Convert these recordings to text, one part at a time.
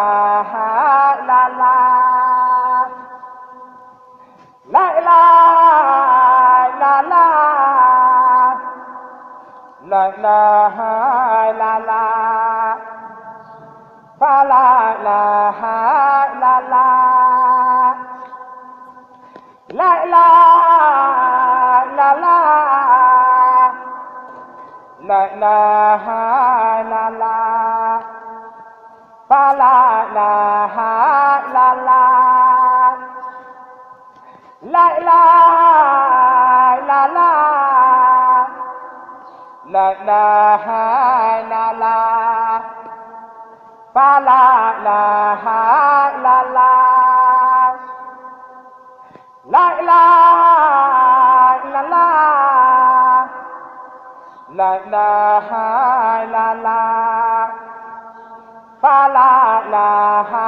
ilaha illallah. La ilaha illallah. La ilaha illallah. Fa la ilaha illallah. La ilaha illallah. La ilaha illallah. Fa la ilaha illallah. La ilaha illallah. La ilaha illallah. Fa la ilaha illallah. La ilaha illallah. La ilaha illallah. Fa la ilaha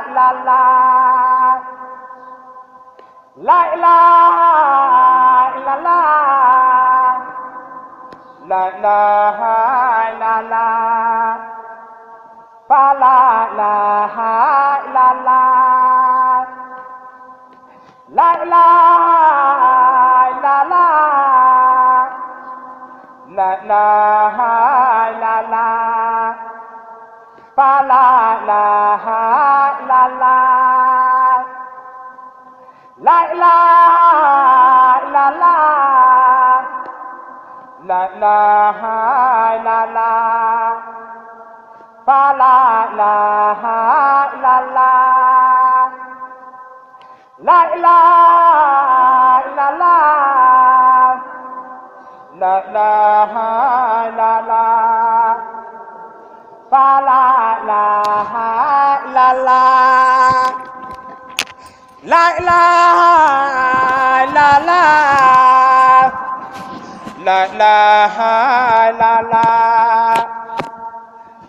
illallah. La ilaha illallah. La ilaha illallah. Fa la ilaha illallah. La ilaha illallah. La ilaha illallah. Fa la ilaha illallah. La ilaha illallah. La ilaha illallah. Fa la ilaha illallah. La ilaha illallah. La ilaha illallah. Fa la ilaha illallah. La ilaha illallah. La ilaha illallah.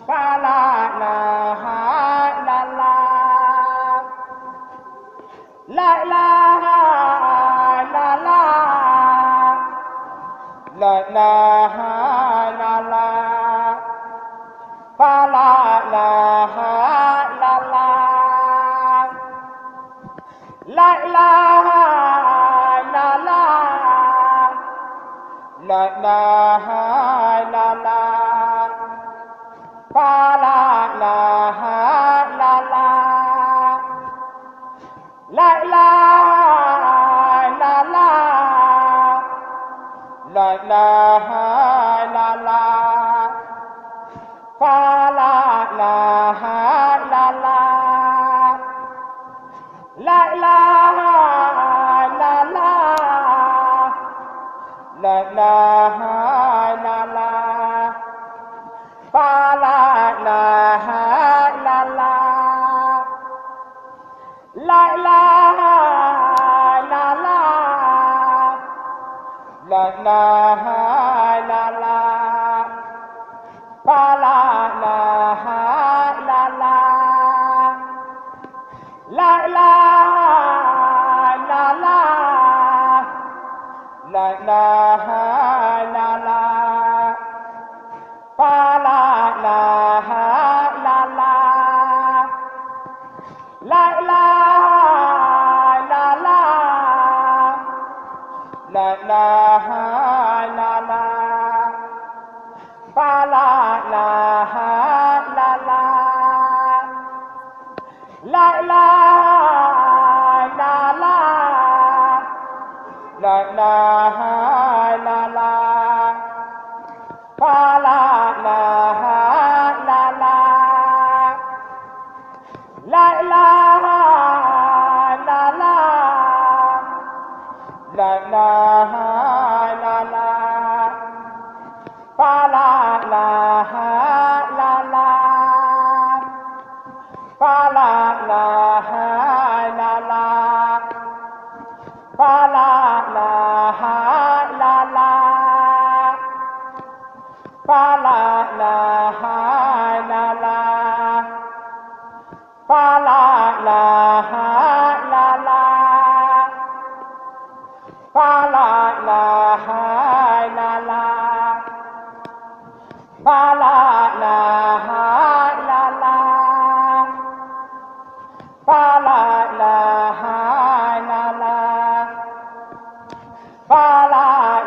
Fa la ilaha illallah. La ilaha illallah. La ilaha illallah. Fa la ilaha illallah. La ilaha illallah. La ilaha illallah. Fa la ilaha illallah. La ilaha illallah. La ilaha illallah. Fa la ilaha illallah. La ilaha illallah. La ilaha illallah. Fa la ilaha illallah. La ilaha illallah. La ilaha illallah. Fa la ilaha illallah. La ilaha illallah. La ilaha illallah. Fa la ilaha illallah. La ilaha illallah. La ilaha illallah. Fa la ilaha illallah. La ilaha illallah. La ilaha illallah. Fa la ilaha illallah. La ilaha illallah. La ilaha illallah. Fa la ilaha illallah. Fa la ilaha illallah. Fa la ilaha illallah. Fa la ilaha illallah. Fa la ilaha illallah. Fa la ilaha illallah. Fa la ilaha illallah.